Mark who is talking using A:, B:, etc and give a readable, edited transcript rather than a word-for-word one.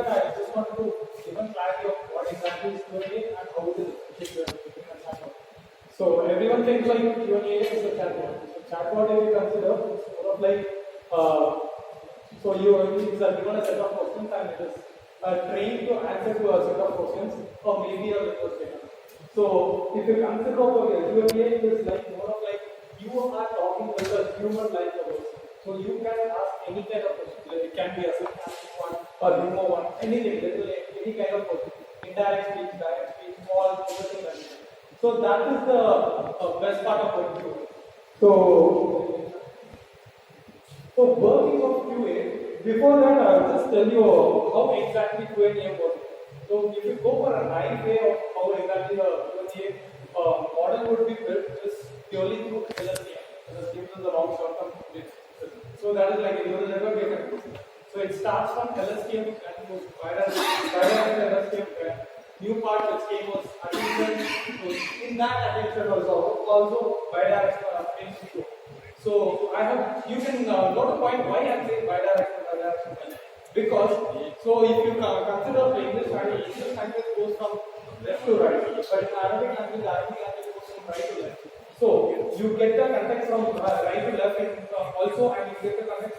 A: that, I just wanted to give a clarity of what exactly is Q&A and how it is different between a chatbot. So everyone thinks like Q&A is a chatbot. So chatbot, if you consider, it's more of like so you are given a set of questions and it is trained to answer to a set of questions or maybe a request data. So if you consider Q&A, it is like more of like you are talking with a human like a person. So you can ask any kind of question. Like it can be a sarcastic one or humor one, anything, literally any kind of question. Indirect speech, direct speech, all everything like that. So that is the best part of what you do. So working of QA, before that I'll just tell you how exactly Q&A works. So if you go for a right way of how exactly the Q&A model would be built is purely through LSTM. LSTM is the long short term. So that is like a neural network data. So it starts from LSTM and goes bidirectional LSTM. New part which came was attention. So in that attention also bidirectional attention. So you can note a point why I am saying bidirectional. Because so if you consider the English language goes from left to right, but in Arabic language goes from right to left. So you get the context from right to left and also and you get the context